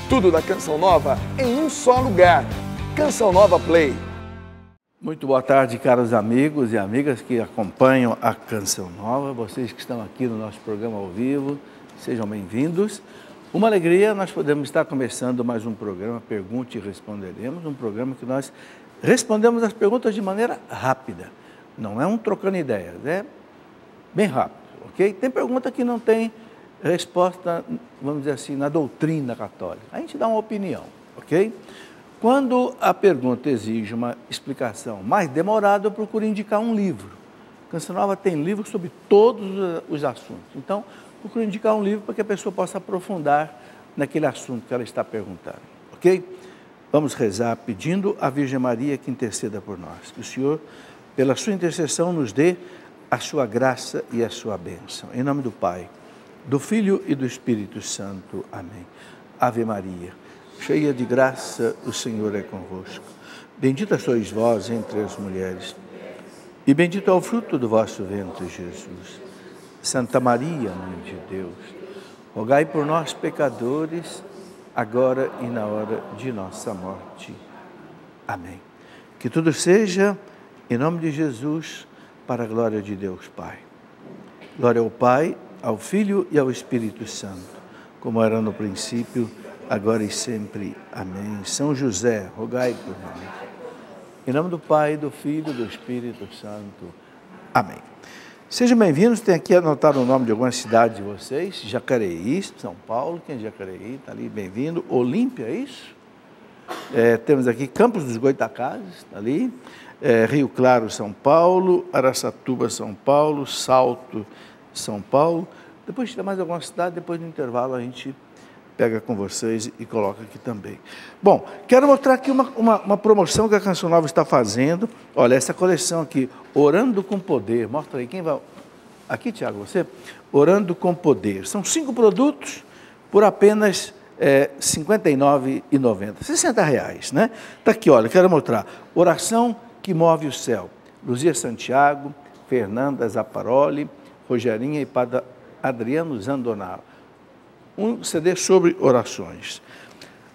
Tudo da Canção Nova em um só lugar. Canção Nova Play. Muito boa tarde, caros amigos e amigas que acompanham a Canção Nova. Vocês que estão aqui no nosso programa ao vivo, sejam bem-vindos. Uma alegria, nós podemos estar começando mais um programa, Pergunte e Responderemos, um programa que nós respondemos as perguntas de maneira rápida. Não é um trocando ideias, é bem rápido, ok? Tem pergunta que não tem resposta, vamos dizer assim, na doutrina católica. A gente dá uma opinião, ok? Quando a pergunta exige uma explicação mais demorada, eu procuro indicar um livro. Canção Nova tem livros sobre todos os assuntos. Então, procuro indicar um livro para que a pessoa possa aprofundar naquele assunto que ela está perguntando, ok? Vamos rezar pedindo à Virgem Maria que interceda por nós. Que o Senhor, pela sua intercessão, nos dê a sua graça e a sua bênção. Em nome do Pai, do Filho e do Espírito Santo. Amém. Ave Maria, cheia de graça, o Senhor é convosco. Bendita sois vós entre as mulheres, e bendito é o fruto do vosso ventre, Jesus. Santa Maria, Mãe de Deus, rogai por nós, pecadores, agora e na hora de nossa morte. Amém. Que tudo seja, em nome de Jesus, para a glória de Deus Pai. Glória ao Pai, ao Filho e ao Espírito Santo, como era no princípio, agora e sempre. Amém. São José, rogai por nós. Em nome do Pai, do Filho e do Espírito Santo. Amém. Sejam bem-vindos. Tem aqui anotado o nome de algumas cidades de vocês. Jacareí, São Paulo. Quem é de Jacareí? Está ali, bem-vindo. Olímpia, é isso? Temos aqui Campos dos Goitacazes, está ali. Rio Claro, São Paulo. Araçatuba, São Paulo. Salto, São Paulo. Depois tem mais alguma cidade, depois do intervalo a gente pega com vocês e coloca aqui também. Bom, quero mostrar aqui uma promoção que a Canção Nova está fazendo. Olha, essa coleção aqui, Orando com Poder. Mostra aí, quem vai... Aqui, Tiago, você? Orando com Poder. São 5 produtos por apenas R$ 59,90. R$60, né? Está aqui, olha, quero mostrar. Oração que Move o Céu. Luzia Santiago, Fernanda Zaparoli, Rogerinha e Padre Adriano Zandonaro. Um CD sobre orações.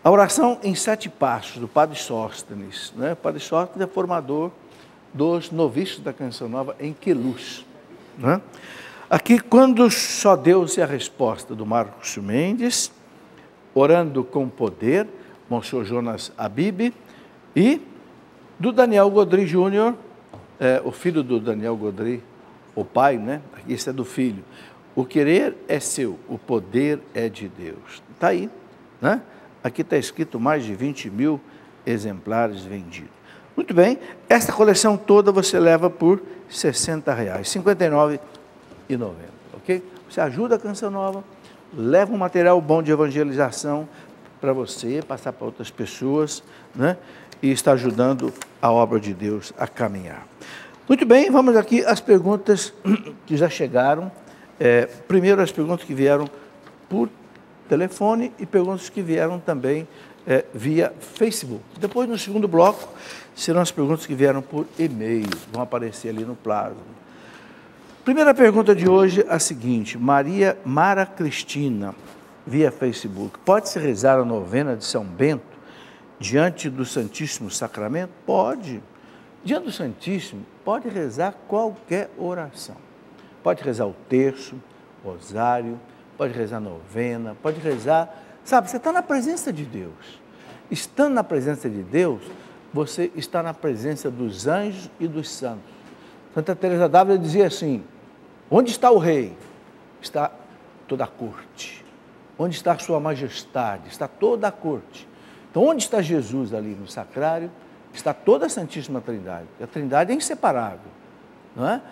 A oração em 7 passos, do Padre Sóstenes, né? O Padre Sóstenes é formador dos noviços da Canção Nova em Queluz, né? Aqui, Quando Só Deus é a Resposta, do Marcos Mendes, Orando com Poder, Monsenhor Jonas Abib, e do Daniel Godry Júnior, o filho do Daniel Godry, o pai, né? Esse é do filho. O querer é seu, o poder é de Deus. Está aí, né? Aqui está escrito mais de 20 mil exemplares vendidos. Muito bem, esta coleção toda você leva por R$ 60, R$ 59,90, ok? Você ajuda a Canção Nova, leva um material bom de evangelização para você, passar para outras pessoas, né? E está ajudando a obra de Deus a caminhar. Muito bem, vamos aqui às perguntas que já chegaram. Primeiro as perguntas que vieram por telefone e perguntas que vieram também via Facebook. Depois, no segundo bloco, serão as perguntas que vieram por e-mail, vão aparecer ali no plasma. Primeira pergunta de hoje é a seguinte: Mara Cristina, via Facebook. Pode-se rezar a novena de São Bento diante do Santíssimo Sacramento? Pode. Diante do Santíssimo, pode rezar qualquer oração. Pode rezar o terço, o rosário, pode rezar a novena, pode rezar... Sabe, você está na presença de Deus. Estando na presença de Deus, você está na presença dos anjos e dos santos. Santa Teresa d'Ávila dizia assim: onde está o rei? Está toda a corte. Onde está a sua majestade? Está toda a corte. Então, onde está Jesus ali no sacrário? Está toda a Santíssima Trindade. A Trindade é inseparável, não é?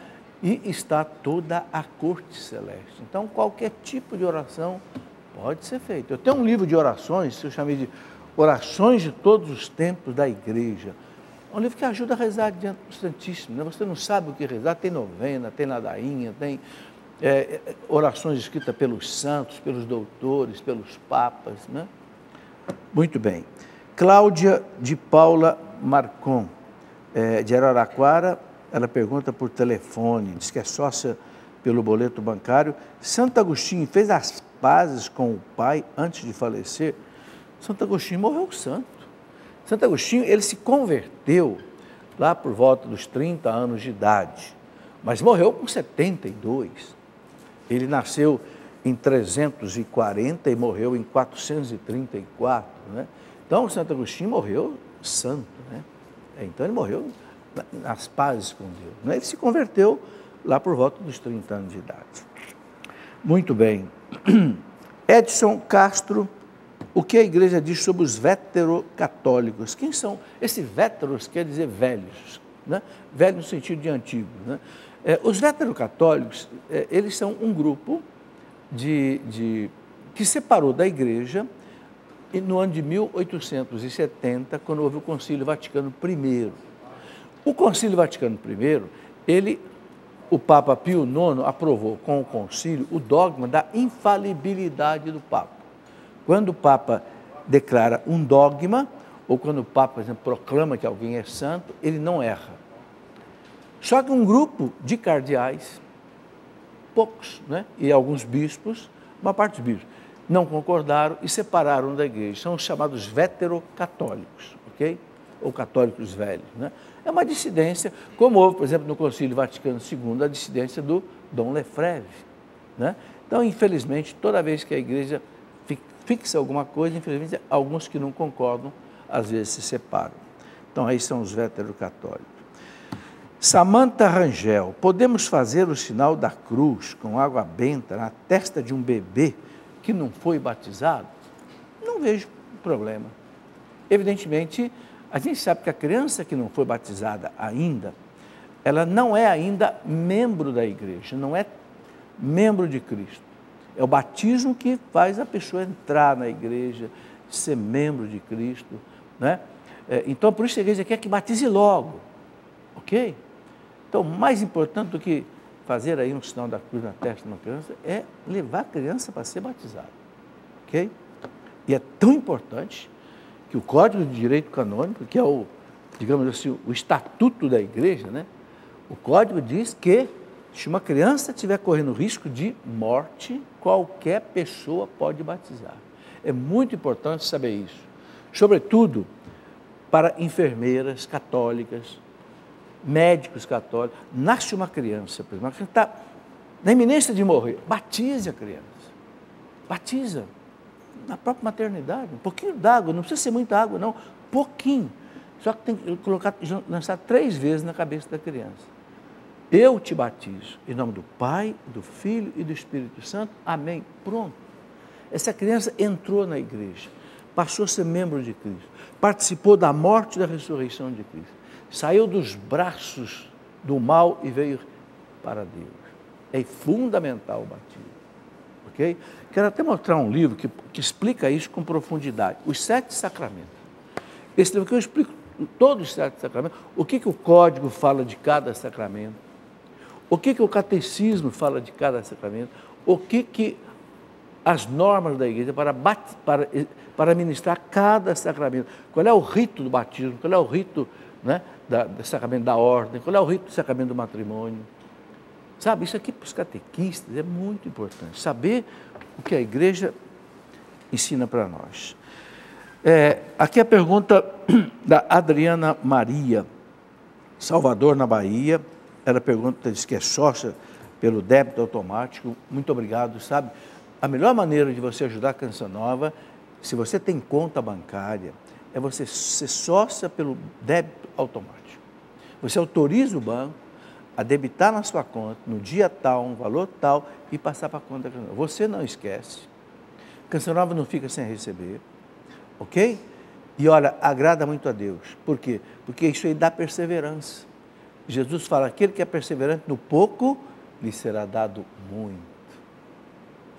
E está toda a corte celeste. Então, qualquer tipo de oração pode ser feita. Eu tenho um livro de orações, que eu chamei de Orações de Todos os Tempos da Igreja. É um livro que ajuda a rezar diante do Santíssimo, né? Você não sabe o que rezar, tem novena, tem ladainha, tem orações escritas pelos santos, pelos doutores, pelos papas, né? Muito bem. Cláudia de Paula Marcon, de Araraquara, ela pergunta por telefone, diz que é sócia pelo boleto bancário. Santo Agostinho fez as pazes com o pai antes de falecer? Santo Agostinho morreu santo. Santo Agostinho, ele se converteu lá por volta dos 30 anos de idade, mas morreu com 72. Ele nasceu em 340 e morreu em 434, né? Então, Santo Agostinho morreu santo, né? Então, ele morreu nas pazes com Deus, né? Ele se converteu lá por volta dos 30 anos de idade. Muito bem. Edson Castro, o que a igreja diz sobre os veterocatólicos? Quem são? Esse veteros quer dizer velhos, né? Velho no sentido de antigo, né? Os veterocatólicos, eles são um grupo que separou da igreja no ano de 1870, quando houve o Concílio Vaticano I. O Concílio Vaticano I, o Papa Pio IX aprovou com o concílio o dogma da infalibilidade do Papa. Quando o Papa declara um dogma, ou quando o Papa, por exemplo, proclama que alguém é santo, ele não erra. Só que um grupo de cardeais, poucos, né, e alguns bispos, uma parte dos bispos, não concordaram e separaram da igreja. São os chamados veterocatólicos, ok? Ou católicos velhos, né? É uma dissidência, como houve, por exemplo, no Concílio Vaticano II, a dissidência do Dom Lefebvre, né? Então, infelizmente, toda vez que a igreja fixa alguma coisa, infelizmente, alguns que não concordam, às vezes se separam. Então, aí são os veterocatólicos. Samantha Rangel, podemos fazer o sinal da cruz com água benta na testa de um bebê que não foi batizado? Não vejo problema. Evidentemente, a gente sabe que a criança que não foi batizada ainda, ela não é ainda membro da igreja, não é membro de Cristo. É o batismo que faz a pessoa entrar na igreja, ser membro de Cristo, né? Então, por isso a igreja quer que batize logo, ok? Então, mais importante do que fazer aí um sinal da cruz na testa de uma criança é levar a criança para ser batizada, ok? E é tão importante que o Código de Direito Canônico, que é o, digamos assim, o estatuto da igreja, né? O Código diz que se uma criança estiver correndo risco de morte, qualquer pessoa pode batizar. É muito importante saber isso, sobretudo para enfermeiras católicas, médicos católicos. Nasce uma criança, por exemplo, a criança está na iminência de morrer, batize a criança, batiza na própria maternidade, um pouquinho d'água, não precisa ser muita água não, pouquinho, só que tem que colocar, lançar 3 vezes na cabeça da criança. Eu te batizo, em nome do Pai, do Filho e do Espírito Santo, amém, pronto. Essa criança entrou na igreja, passou a ser membro de Cristo, participou da morte e da ressurreição de Cristo, saiu dos braços do mal e veio para Deus. É fundamental o batismo, ok? Quero até mostrar um livro que explica isso com profundidade, Os 7 Sacramentos. Esse livro que eu explico todos os 7 sacramentos, o que o Código fala de cada sacramento, o que o Catecismo fala de cada sacramento, o que as normas da igreja para ministrar cada sacramento, qual é o rito do batismo, qual é o rito, né, do sacramento da ordem, qual é o rito do sacramento do matrimônio. Sabe, isso aqui para os catequistas é muito importante, saber o que a igreja ensina para nós. Aqui a pergunta da Adriana Maria, Salvador, na Bahia. Ela pergunta, diz que é sócia pelo débito automático. Muito obrigado, sabe? A melhor maneira de você ajudar a Canção Nova, se você tem conta bancária, é você ser sócia pelo débito automático. Você autoriza o banco a debitar na sua conta, no dia tal, um valor tal, e passar para a conta da Canção Nova. Você não esquece. Canção Nova não fica sem receber, ok? E olha, agrada muito a Deus. Por quê? Porque isso aí dá perseverança. Jesus fala, aquele que é perseverante no pouco, lhe será dado muito.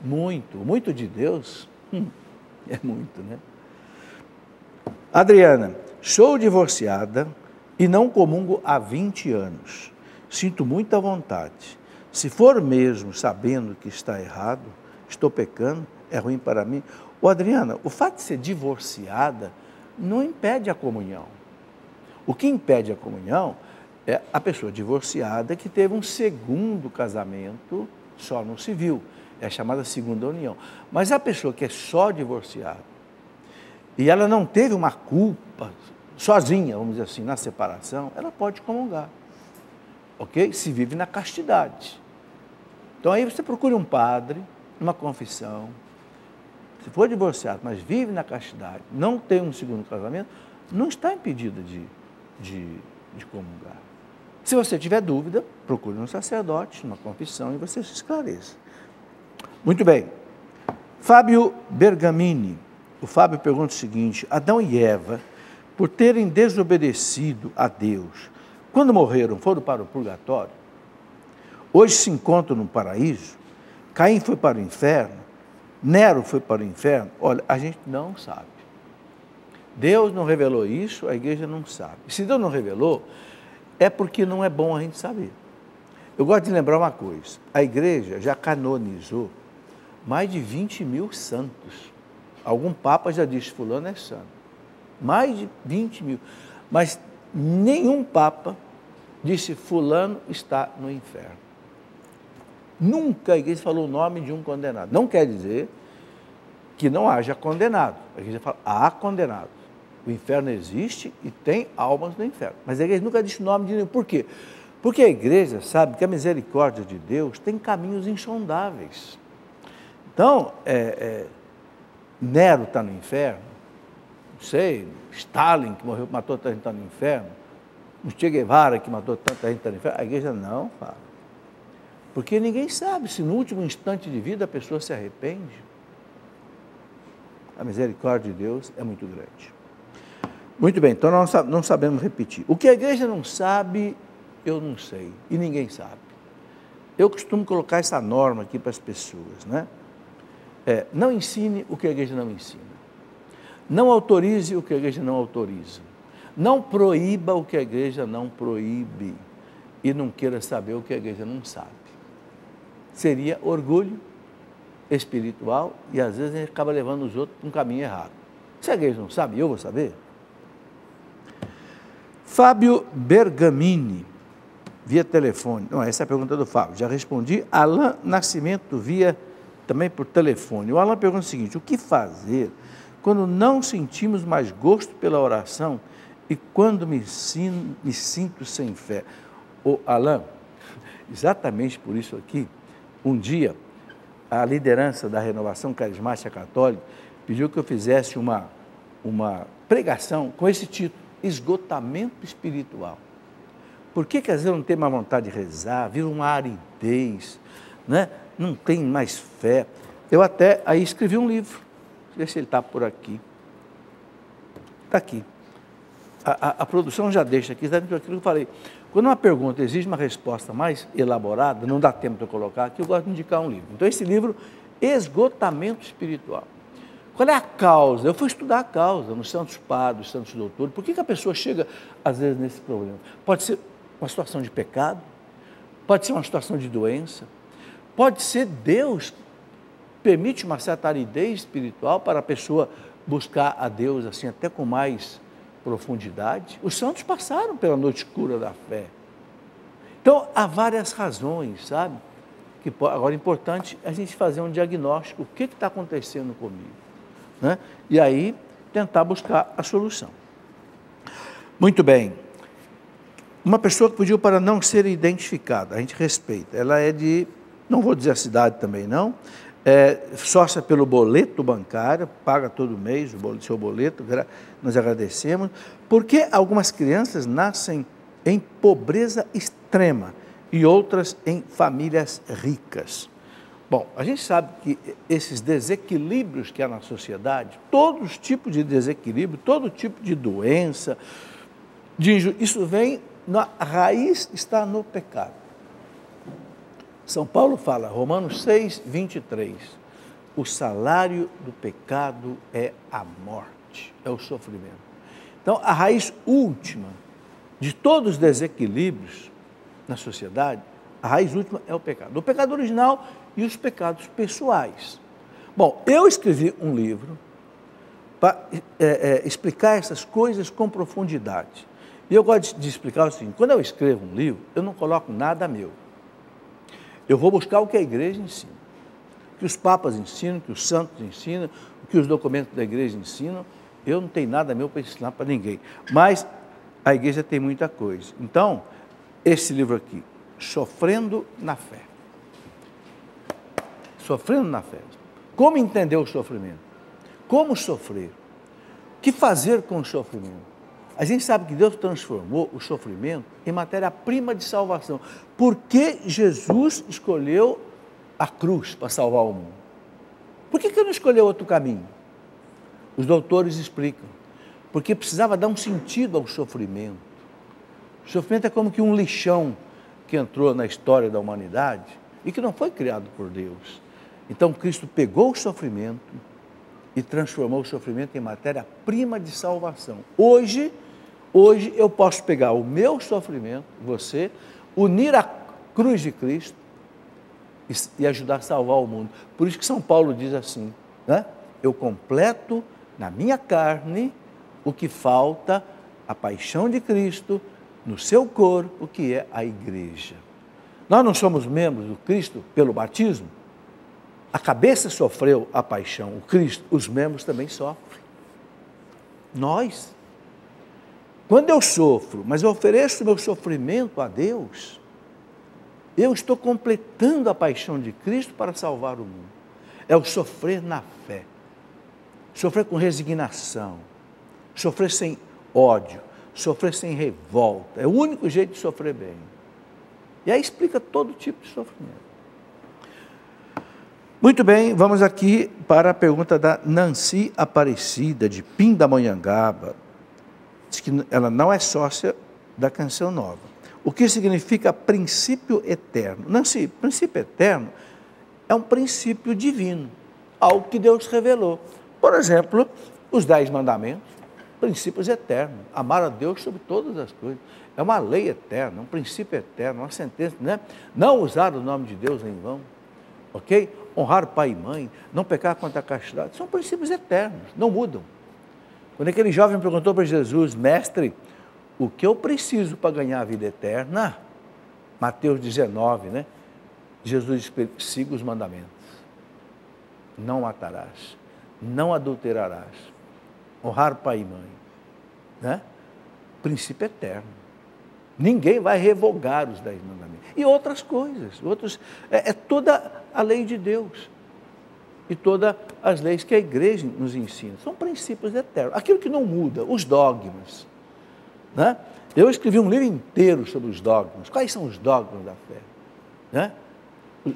Muito. Muito de Deus, é muito, né? Adriana, sou divorciada e não comungo há 20 anos. Sinto muita vontade. Se for mesmo sabendo que está errado, estou pecando, é ruim para mim. Ô Adriana, o fato de ser divorciada não impede a comunhão. O que impede a comunhão é a pessoa divorciada que teve um segundo casamento só no civil. É a chamada segunda união. Mas a pessoa que é só divorciada e ela não teve uma culpa sozinha, vamos dizer assim, na separação, ela pode comungar, ok? Se vive na castidade. Então aí você procura um padre, uma confissão, se for divorciado, mas vive na castidade, não tem um segundo casamento, não está impedido de comungar. Se você tiver dúvida, procure um sacerdote, uma confissão, e você se esclareça. Muito bem. Fábio Bergamini. O Fábio pergunta o seguinte: Adão e Eva, por terem desobedecido a Deus, quando morreram, foram para o purgatório? Hoje se encontram no paraíso? Caim foi para o inferno? Nero foi para o inferno? Olha, a gente não sabe. Deus não revelou isso, a igreja não sabe. Se Deus não revelou, é porque não é bom a gente saber. Eu gosto de lembrar uma coisa: a igreja já canonizou mais de 20 mil santos. Algum papa já disse, fulano é santo. Mais de 20 mil. Mas nenhum papa disse, fulano está no inferno. Nunca a igreja falou o nome de um condenado. Não quer dizer que não haja condenado. A igreja fala, há condenado. O inferno existe e tem almas no inferno. Mas a igreja nunca disse o nome de nenhum. Por quê? Porque a igreja sabe que a misericórdia de Deus tem caminhos insondáveis. Então, Nero está no inferno, não sei, Stalin, que morreu, matou tanta gente, está no inferno, o Che Guevara, que matou tanta gente, está no inferno. A igreja não fala. Porque ninguém sabe se no último instante de vida a pessoa se arrepende. A misericórdia de Deus é muito grande. Muito bem, então nós não sabemos repetir. O que a igreja não sabe, eu não sei, e ninguém sabe. Eu costumo colocar essa norma aqui para as pessoas, né? Não ensine o que a igreja não ensina. Não autorize o que a igreja não autoriza. Não proíba o que a igreja não proíbe. E não queira saber o que a igreja não sabe. Seria orgulho espiritual e às vezes a gente acaba levando os outros para um caminho errado. Se a igreja não sabe, eu vou saber? Fábio Bergamini, via telefone. Não, essa é a pergunta do Fábio. Já respondi. Alain Nascimento, via também por telefone. O Alain pergunta o seguinte: o que fazer quando não sentimos mais gosto pela oração e quando me sinto sem fé? O Alain, exatamente por isso aqui, um dia, a liderança da Renovação Carismática Católica pediu que eu fizesse uma pregação com esse título, Esgotamento Espiritual. Por que às vezes eu não tenho mais vontade de rezar, vive uma aridez, né? Não tem mais fé? Eu até aí escrevi um livro, deixa eu ver se ele está por aqui. Está aqui. A produção já deixa aqui, está dentro daquilo que eu falei. Quando uma pergunta exige uma resposta mais elaborada, não dá tempo de eu colocar aqui, eu gosto de indicar um livro. Então, esse livro, Esgotamento Espiritual. Qual é a causa? Eu fui estudar a causa nos Santos Padres, Santos Doutores. Por que a pessoa chega, às vezes, nesse problema? Pode ser uma situação de pecado, pode ser uma situação de doença, pode ser Deus permite uma certa aridez espiritual para a pessoa buscar a Deus assim até com mais profundidade. Os santos passaram pela noite escura da fé. Então, há várias razões, sabe? Agora é importante a gente fazer um diagnóstico. O que está acontecendo comigo? Né? E aí, tentar buscar a solução. Muito bem. Uma pessoa que pediu para não ser identificada, a gente respeita. Ela é de, não vou dizer a cidade também não, sócia pelo boleto bancário, paga todo mês o seu boleto, nós agradecemos, porque algumas crianças nascem em pobreza extrema e outras em famílias ricas. Bom, a gente sabe que esses desequilíbrios que há na sociedade, todos os tipos de desequilíbrio, todo tipo de doença, isso vem, na raiz está no pecado. São Paulo fala, Romanos 6, 23, o salário do pecado é a morte, é o sofrimento. Então, a raiz última de todos os desequilíbrios na sociedade, a raiz última é o pecado. O pecado original e os pecados pessoais. Bom, eu escrevi um livro para explicar essas coisas com profundidade. E eu gosto de explicar o seguinte, quando eu escrevo um livro, eu não coloco nada meu. Eu vou buscar o que a igreja ensina, o que os papas ensinam, o que os santos ensinam, o que os documentos da igreja ensinam, Eu não tenho nada meu para ensinar para ninguém. Mas a igreja tem muita coisa. Então, esse livro aqui, Sofrendo na Fé. Sofrendo na Fé. Como entender o sofrimento? Como sofrer? O que fazer com o sofrimento? A gente sabe que Deus transformou o sofrimento em matéria-prima de salvação. Por que Jesus escolheu a cruz para salvar o mundo? Por que ele não escolheu outro caminho? Os doutores explicam. Porque precisava dar um sentido ao sofrimento. O sofrimento é como que um lixão que entrou na história da humanidade e que não foi criado por Deus. Então Cristo pegou o sofrimento e transformou o sofrimento em matéria-prima de salvação. Hoje eu posso pegar o meu sofrimento, você, unir a cruz de Cristo e ajudar a salvar o mundo. Por isso que São Paulo diz assim, né? Eu completo na minha carne o que falta, a paixão de Cristo no seu corpo, que é a igreja. Nós não somos membros do Cristo pelo batismo? A cabeça sofreu a paixão, o Cristo, os membros também sofrem. Nós. Quando eu sofro, mas eu ofereço meu sofrimento a Deus, eu estou completando a paixão de Cristo para salvar o mundo. É o sofrer na fé. Sofrer com resignação. Sofrer sem ódio. Sofrer sem revolta. É o único jeito de sofrer bem. E aí explica todo tipo de sofrimento. Muito bem, vamos aqui para a pergunta da Nancy Aparecida, de Pindamonhangaba. Diz que ela não é sócia da Canção Nova. O que significa princípio eterno? Nancy, princípio eterno é um princípio divino, algo que Deus revelou. Por exemplo, os 10 mandamentos, princípios eternos. Amar a Deus sobre todas as coisas. É uma lei eterna, um princípio eterno, uma sentença, né? Não usar o nome de Deus em vão, ok? Honrar pai e mãe, não pecar contra a castidade, são princípios eternos, não mudam. Quando aquele jovem perguntou para Jesus, mestre, o que eu preciso para ganhar a vida eterna? Mateus 19, né? Jesus disse, siga os mandamentos. Não matarás, não adulterarás, honrar pai e mãe, né? Princípio eterno. Ninguém vai revogar os 10 mandamentos. E outras coisas, é toda a lei de Deus. E todas as leis que a igreja nos ensina. São princípios eternos. Aquilo que não muda, os dogmas. Né? Eu escrevi um livro inteiro sobre os dogmas. Quais são os dogmas da fé? Né?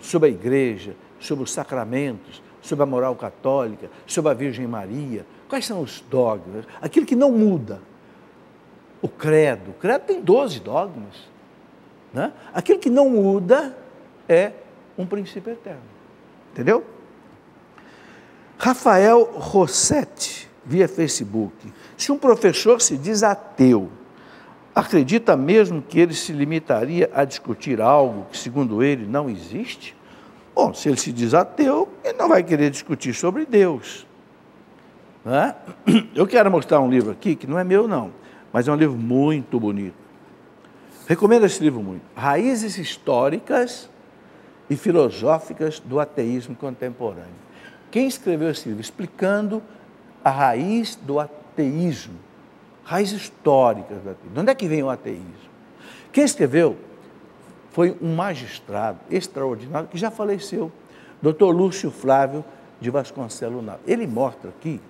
Sobre a igreja, sobre os sacramentos, sobre a moral católica, sobre a Virgem Maria. Quais são os dogmas? Aquilo que não muda. O credo tem 12 dogmas. Né? Aquilo que não muda é um princípio eterno. Entendeu? Rafael Rossetti, via Facebook. Se um professor se diz ateu, acredita mesmo que ele se limitaria a discutir algo que, segundo ele, não existe? Bom, se ele se diz ateu, ele não vai querer discutir sobre Deus. Né? Eu quero mostrar um livro aqui, que não é meu não, mas é um livro muito bonito. Recomendo esse livro muito. Raízes históricas e filosóficas do ateísmo contemporâneo. Quem escreveu esse livro? Explicando a raiz do ateísmo. Raízes históricas do ateísmo. De onde é que vem o ateísmo? Quem escreveu foi um magistrado extraordinário que já faleceu, Dr. Lúcio Flávio de Vasconcelos Naves. Ele mostra aqui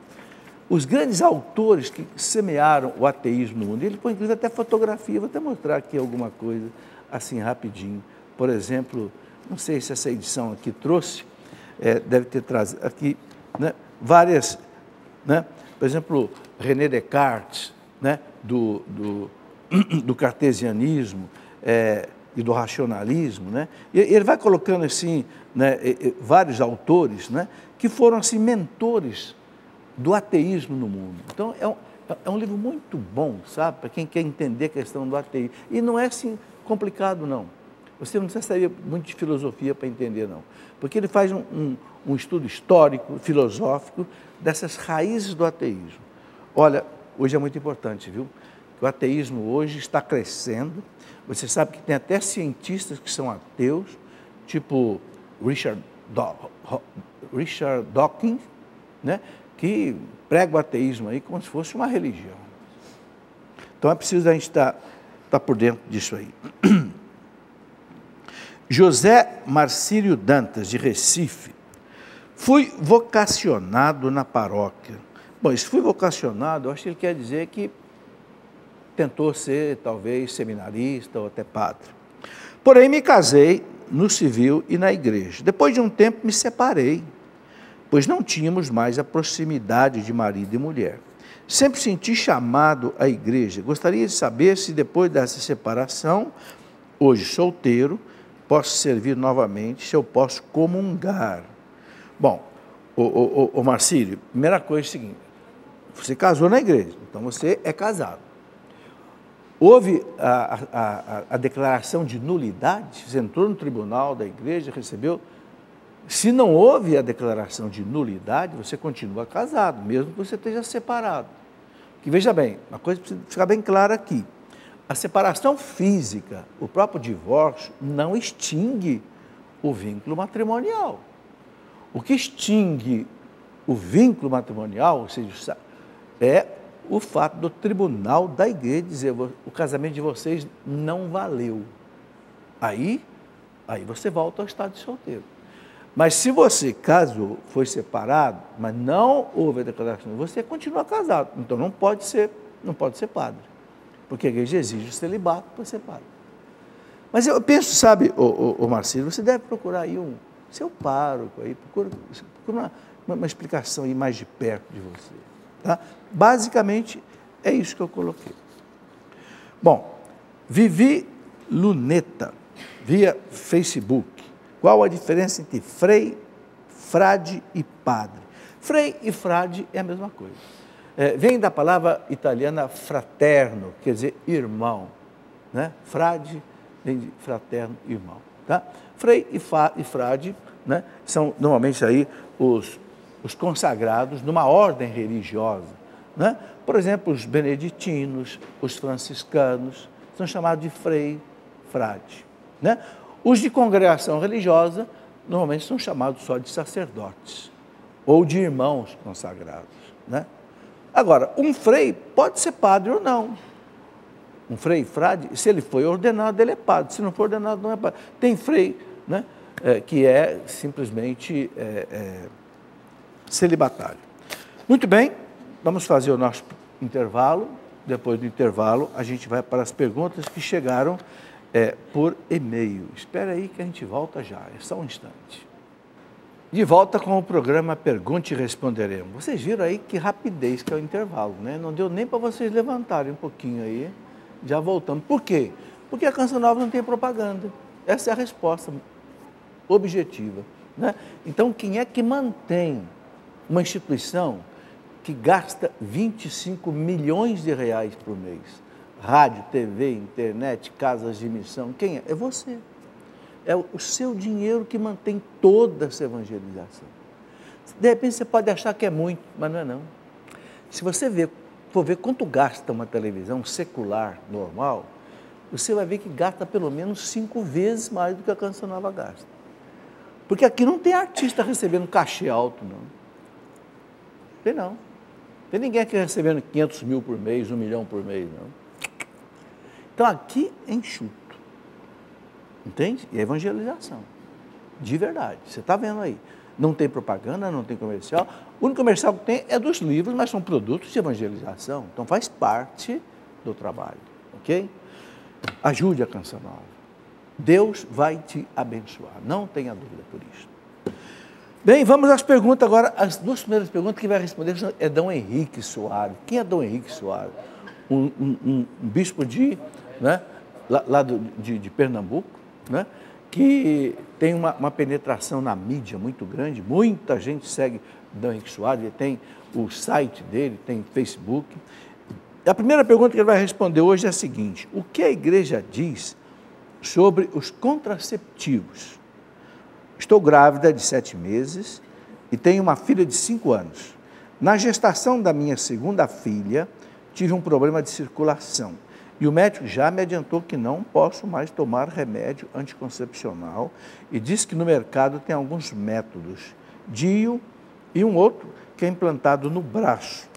os grandes autores que semearam o ateísmo no mundo. Ele põe inclusive até fotografia, vou até mostrar aqui alguma coisa assim rapidinho. Por exemplo, não sei se essa edição aqui trouxe, deve ter trazido aqui, né, várias, né, por exemplo, René Descartes, né, do cartesianismo e do racionalismo, né, e ele vai colocando assim, né, vários autores, né, que foram assim mentores do ateísmo no mundo. Então, é um livro muito bom, sabe, para quem quer entender a questão do ateísmo. E não é assim complicado, não. Você não precisa saber muito de filosofia para entender, não. Porque ele faz um estudo histórico, filosófico, dessas raízes do ateísmo. Olha, hoje é muito importante, viu? Que o ateísmo hoje está crescendo. Você sabe que tem até cientistas que são ateus, tipo Richard Dawkins, né? que prega o ateísmo aí como se fosse uma religião. Então é preciso a gente estar por dentro disso aí. José Marcílio Dantas, de Recife. Fui vocacionado na paróquia. Bom, esse fui vocacionado, eu acho que ele quer dizer que tentou ser, talvez, seminarista ou até padre. Porém, me casei no civil e na igreja. Depois de um tempo, me separei, pois não tínhamos mais a proximidade de marido e mulher. Sempre senti chamado à igreja. Gostaria de saber se depois dessa separação, hoje solteiro, posso servir novamente, se eu posso comungar. Bom, o Marcílio, primeira coisa é o seguinte, você casou na igreja, então você é casado. Houve a declaração de nulidade, você entrou no tribunal da igreja, recebeu. Se não houve a declaração de nulidade, você continua casado, mesmo que você esteja separado. Que veja bem, uma coisa precisa ficar bem clara aqui. A separação física, o próprio divórcio, não extingue o vínculo matrimonial. O que extingue o vínculo matrimonial, ou seja, é o fato do tribunal da igreja dizer o casamento de vocês não valeu. Aí você volta ao estado de solteiro. Mas se você casou, foi separado, mas não houve a declaração, você continua casado. Então não pode ser padre. Porque a igreja exige o celibato para ser padre. Mas eu penso, sabe, o Marcílio, você deve procurar aí seu pároco, aí, procura uma explicação aí mais de perto de você. Tá? Basicamente, é isso que eu coloquei. Bom, Vivi Luneta, via Facebook. Qual a diferença entre frei, frade e padre? Frei e frade é a mesma coisa. Vem da palavra italiana fraterno, quer dizer irmão. Né? Frade vem de fraterno, irmão. Tá? Frei e frade, né, são normalmente aí os consagrados numa ordem religiosa. Né? Por exemplo, os beneditinos, os franciscanos, são chamados de frei, frade. Né? Os de congregação religiosa, normalmente são chamados só de sacerdotes, ou de irmãos consagrados. Né? Agora, um frei pode ser padre ou não. Um frei e frade, se ele foi ordenado, ele é padre. Se não for ordenado, não é padre. Tem frei, né, que é simplesmente celibatário. Muito bem, vamos fazer o nosso intervalo. Depois do intervalo, a gente vai para as perguntas que chegaram por e-mail. Espera aí que a gente volta já, é só um instante. De volta com o programa Pergunte e Responderemos. Vocês viram aí que rapidez que é o intervalo, né? Não deu nem para vocês levantarem um pouquinho aí, já voltamos. Por quê? Porque a Canção Nova não tem propaganda. Essa é a resposta objetiva. Né? Então, quem é que mantém uma instituição que gasta 25 milhões de reais por mês? Rádio, TV, internet, casas de missão, quem é? É você. É o seu dinheiro que mantém toda essa evangelização. De repente você pode achar que é muito, mas não é não. Se você for ver quanto gasta uma televisão secular, normal, você vai ver que gasta pelo menos 5 vezes mais do que a Canção Nova gasta. Porque aqui não tem artista recebendo cachê alto, não. Tem não. Tem ninguém aqui recebendo 500 mil por mês, 1 milhão por mês, não. Então aqui é enxuto. Entende? E é evangelização. De verdade. Você está vendo aí. Não tem propaganda, não tem comercial. O único comercial que tem é dos livros, mas são produtos de evangelização. Então faz parte do trabalho. Ok? Ajude a Canção Nova. Deus vai te abençoar. Não tenha dúvida por isso. Bem, vamos às perguntas agora. As 2 primeiras perguntas que vai responder é Dom Henrique Soares. Quem é Dom Henrique Soares? Um bispo de Pernambuco, né, que tem uma penetração na mídia muito grande, muita gente segue Dom Henrique Soares, ele tem o site dele, tem Facebook. A primeira pergunta que ele vai responder hoje é a seguinte: o que a igreja diz sobre os contraceptivos? Estou grávida de 7 meses e tenho uma filha de 5 anos. Na gestação da minha segunda filha, tive um problema de circulação. E o médico já me adiantou que não posso mais tomar remédio anticoncepcional e diz que no mercado tem alguns métodos, DIU e um outro que é implantado no braço.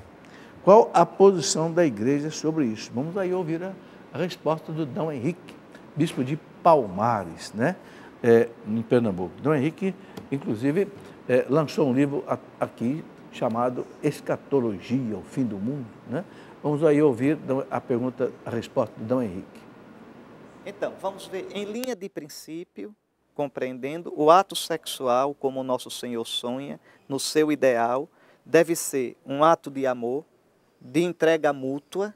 Qual a posição da igreja sobre isso? Vamos aí ouvir a resposta do Dom Henrique, bispo de Palmares, né? Em Pernambuco. Dom Henrique, inclusive, lançou um livro aqui chamado Escatologia, o Fim do Mundo, né? Vamos aí ouvir a resposta do Dom Henrique. Então, vamos ver, em linha de princípio, compreendendo, o ato sexual, como o nosso Senhor sonha, no seu ideal, deve ser um ato de amor, de entrega mútua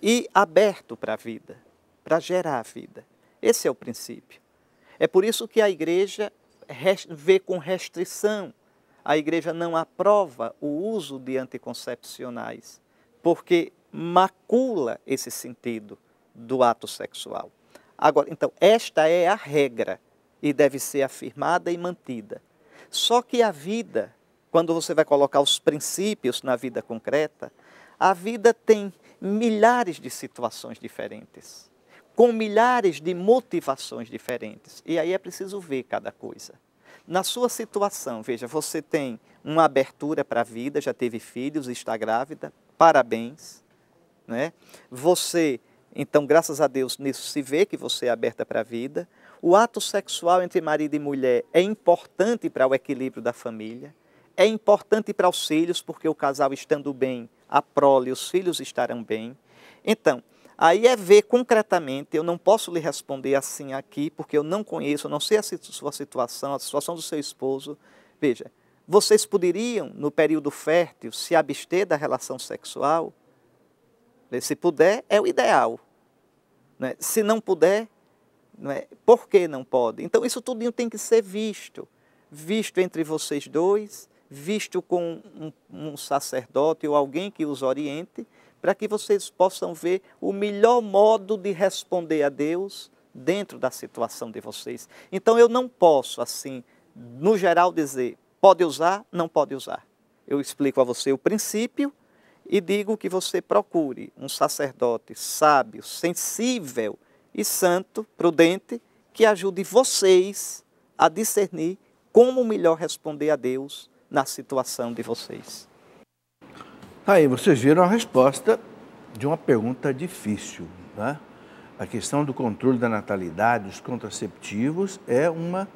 e aberto para a vida, para gerar a vida. Esse é o princípio. É por isso que a igreja vê com restrição. A igreja não aprova o uso de anticoncepcionais, porque macula esse sentido do ato sexual. Agora, então, esta é a regra e deve ser afirmada e mantida. Só que a vida, quando você vai colocar os princípios na vida concreta, a vida tem milhares de situações diferentes, com milhares de motivações diferentes. E aí é preciso ver cada coisa. Na sua situação, veja, você tem uma abertura para a vida, já teve filhos, está grávida, parabéns, né? Você, então, graças a Deus, nisso se vê que você é aberta para a vida. O ato sexual entre marido e mulher é importante para o equilíbrio da família, é importante para os filhos, porque o casal estando bem, a prole, os filhos estarão bem. Então, aí é ver concretamente, eu não posso lhe responder assim aqui, porque eu não conheço, eu não sei a sua situação, a situação do seu esposo. Veja, vocês poderiam, no período fértil, se abster da relação sexual? Se puder, é o ideal. Né? Se não puder, né? Por que não pode? Então, isso tudo tem que ser visto. Visto entre vocês dois, visto com um sacerdote ou alguém que os oriente, para que vocês possam ver o melhor modo de responder a Deus dentro da situação de vocês. Então, eu não posso, assim, no geral, dizer, pode usar, não pode usar. Eu explico a você o princípio e digo que você procure um sacerdote sábio, sensível e santo, prudente, que ajude vocês a discernir como melhor responder a Deus na situação de vocês. Aí, vocês viram a resposta de uma pergunta difícil, né? A questão do controle da natalidade, dos contraceptivos, é uma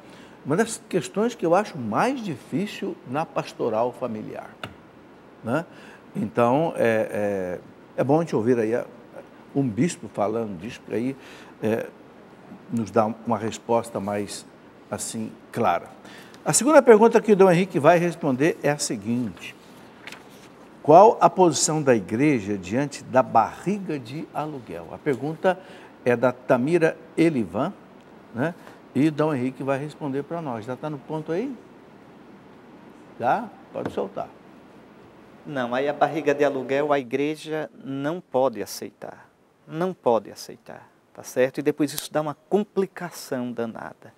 das questões que eu acho mais difícil na pastoral familiar, né? Então, é bom a gente ouvir aí um bispo falando disso, porque aí nos dá uma resposta mais, assim, clara. A segunda pergunta que o Dom Henrique vai responder é a seguinte: qual a posição da igreja diante da barriga de aluguel? A pergunta é da Tamira Elivan, né? E Dom Henrique vai responder para nós. Já está no ponto aí? Já? Pode soltar. Não, aí a barriga de aluguel a igreja não pode aceitar. Não pode aceitar, tá certo? E depois isso dá uma complicação danada.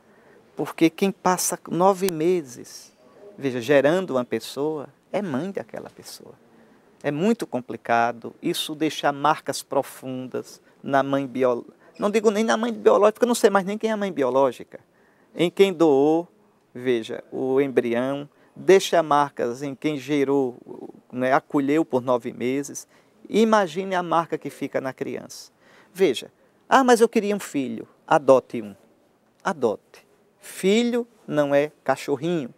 Porque quem passa 9 meses, veja, gerando uma pessoa, é mãe daquela pessoa. É muito complicado, isso deixa marcas profundas na mãe biológica. Não digo nem na mãe biológica, porque eu não sei mais nem quem é a mãe biológica. Em quem doou, veja, o embrião, deixa marcas em quem gerou, né, acolheu por 9 meses. Imagine a marca que fica na criança. Veja, mas eu queria um filho, adote um. Adote. Filho não é cachorrinho,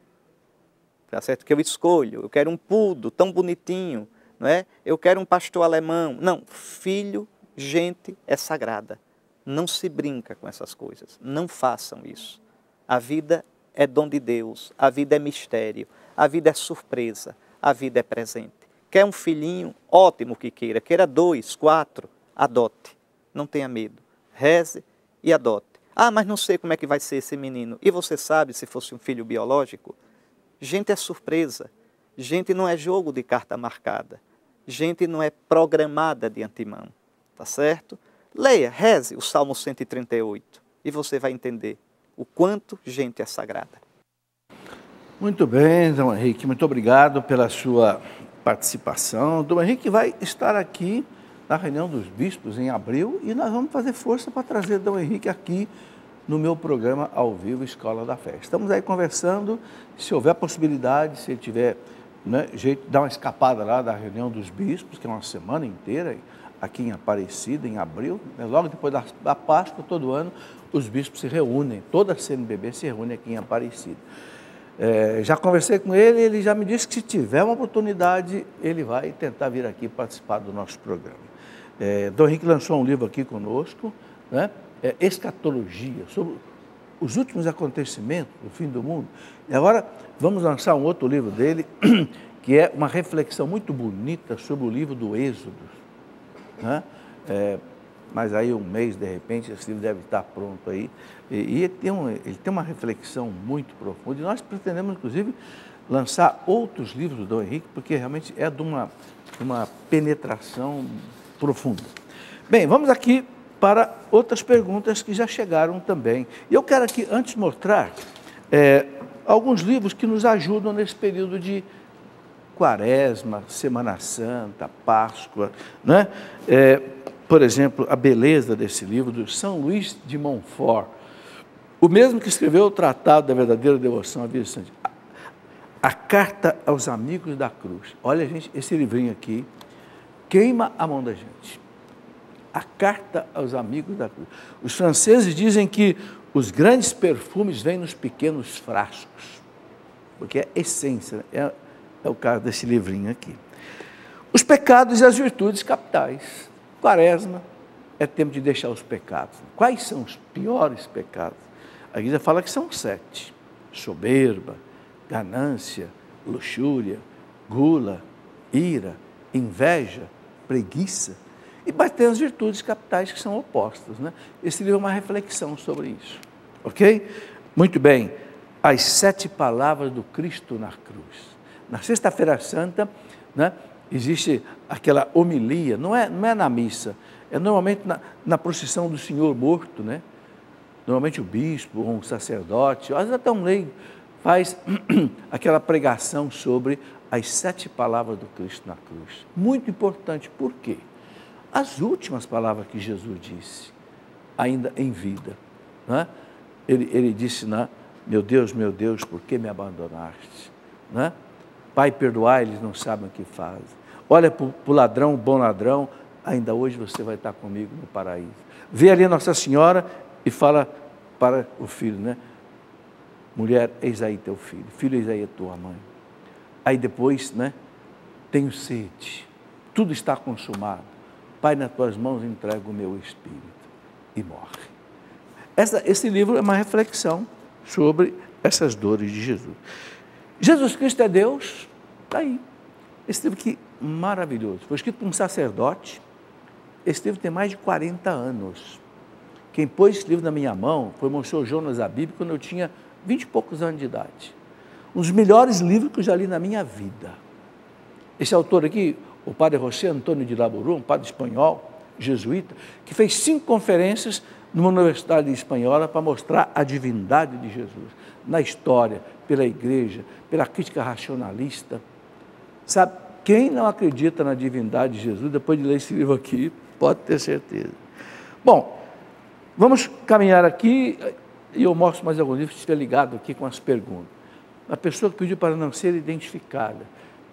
tá certo? Que eu escolho, eu quero um poodle tão bonitinho, não é? Eu quero um pastor alemão. Não, filho, gente, é sagrada. Não se brinca com essas coisas, não façam isso. A vida é dom de Deus, a vida é mistério, a vida é surpresa, a vida é presente. Quer um filhinho? Ótimo que queira 2, 4, adote, não tenha medo, reze e adote. Mas não sei como é que vai ser esse menino. E você sabe se fosse um filho biológico? Gente é surpresa, gente não é jogo de carta marcada, gente não é programada de antemão, tá certo? Leia, reze o Salmo 138 e você vai entender o quanto gente é sagrada. Muito bem, Dom Henrique, muito obrigado pela sua participação. Dom Henrique vai estar aqui na reunião dos bispos em abril e nós vamos fazer força para trazer Dom Henrique aqui no meu programa ao vivo Escola da Fé. Estamos aí conversando, se houver possibilidade, se ele tiver né, jeito de dar uma escapada lá da reunião dos bispos, que é uma semana inteira, aqui em Aparecida, em abril, né, logo depois da Páscoa, todo ano, os bispos se reúnem, toda a CNBB se reúne aqui em Aparecida. Já conversei com ele já me disse que se tiver uma oportunidade, ele vai tentar vir aqui participar do nosso programa. Dom Henrique lançou um livro aqui conosco, né, Escatologia, sobre os últimos acontecimentos do fim do mundo. E agora vamos lançar um outro livro dele, que é uma reflexão muito bonita sobre o livro do Êxodo, né? Mas aí um mês, de repente, esse livro deve estar pronto aí. E ele tem uma reflexão muito profunda. E nós pretendemos, inclusive, lançar outros livros do Dom Henrique, porque realmente é de uma penetração profunda. Bem, vamos aqui para outras perguntas que já chegaram também. E eu quero aqui, antes, mostrar alguns livros que nos ajudam nesse período de Quaresma, Semana Santa, Páscoa, né? Por exemplo, a beleza desse livro, do São Luís de Montfort, o mesmo que escreveu o Tratado da Verdadeira Devoção à Virgem Santíssima, a Carta aos Amigos da Cruz. Olha, gente, esse livrinho aqui queima a mão da gente. A Carta aos Amigos da Cruz. Os franceses dizem que os grandes perfumes vêm nos pequenos frascos, porque é essência, é o caso desse livrinho aqui. Os pecados e as virtudes capitais. Quaresma é tempo de deixar os pecados. Quais são os piores pecados? A Igreja fala que são 7. Soberba, ganância, luxúria, gula, ira, inveja, preguiça. E tem as virtudes capitais que são opostas, né? Esse livro é uma reflexão sobre isso. Ok? Muito bem. As 7 palavras do Cristo na cruz. Na Sexta-feira Santa, né, existe aquela homilia, não é na missa, é normalmente na procissão do Senhor morto, né? Normalmente o bispo ou um sacerdote, às vezes até um leigo, faz aquela pregação sobre as 7 palavras do Cristo na cruz. Muito importante, por quê? As últimas palavras que Jesus disse, ainda em vida, né? Ele disse, né, meu Deus, por que me abandonaste? Né? Pai, perdoai, eles não sabem o que fazem. Olha para o ladrão, o bom ladrão, ainda hoje você vai estar comigo no paraíso. Vê ali a Nossa Senhora e fala para o filho, né? Mulher, eis aí teu filho. Filho, eis aí a tua mãe. Aí depois, né? Tenho sede. Tudo está consumado. Pai, nas tuas mãos entrego o meu espírito. E morre. Esse livro é uma reflexão sobre essas dores de Jesus. Jesus Cristo é Deus? Está aí. Esse livro aqui, maravilhoso. Foi escrito por um sacerdote. Esse livro tem mais de 40 anos. Quem pôs esse livro na minha mão foi o Monsenhor Jonas Abib, quando eu tinha 20 e poucos anos de idade. Um dos melhores livros que eu já li na minha vida. Esse autor aqui, o padre José Antônio de Labourou, um padre espanhol, jesuíta, que fez 5 conferências numa universidade espanhola para mostrar a divindade de Jesus, na história, pela igreja, pela crítica racionalista. Sabe, quem não acredita na divindade de Jesus, depois de ler esse livro aqui, pode ter certeza. Bom, vamos caminhar aqui, e eu mostro mais alguns livros, estiver ligado aqui com as perguntas. A pessoa que pediu para não ser identificada.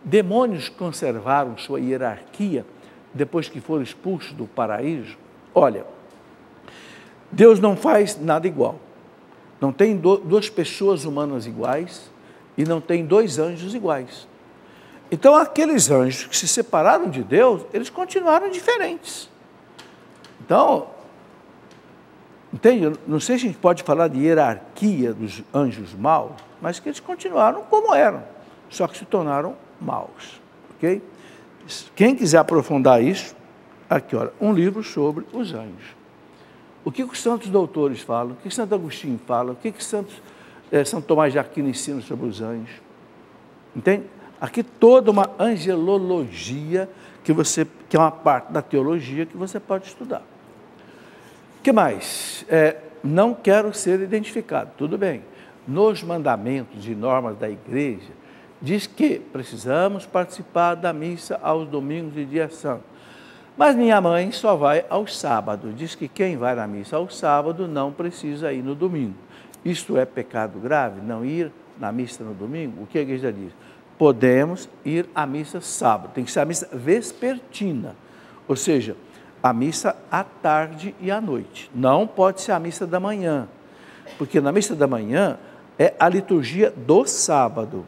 Demônios conservaram sua hierarquia depois que foram expulsos do paraíso? Olha, Deus não faz nada igual. Não tem 2 pessoas humanas iguais e não tem 2 anjos iguais. Então, aqueles anjos que se separaram de Deus, eles continuaram diferentes. Então, entende? Não sei se a gente pode falar de hierarquia dos anjos maus, mas que eles continuaram como eram, só que se tornaram maus. Ok? Quem quiser aprofundar isso, aqui, olha, um livro sobre os anjos. O que os santos doutores falam, o que Santo Agostinho fala, o que São Tomás de Aquino ensina sobre os anjos. Entende? Aqui toda uma angelologia que é uma parte da teologia que você pode estudar. O que mais? Não quero ser identificado, tudo bem. Nos mandamentos e normas da igreja, diz que precisamos participar da missa aos domingos e dia santo. Mas minha mãe só vai aos sábados. Diz que quem vai na missa ao sábado não precisa ir no domingo. Isto é pecado grave, não ir na missa no domingo? O que a igreja diz? podemos ir à missa sábado. Tem que ser a missa vespertina, ou seja, a missa à tarde e à noite. Não pode ser a missa da manhã, porque na missa da manhã é a liturgia do sábado.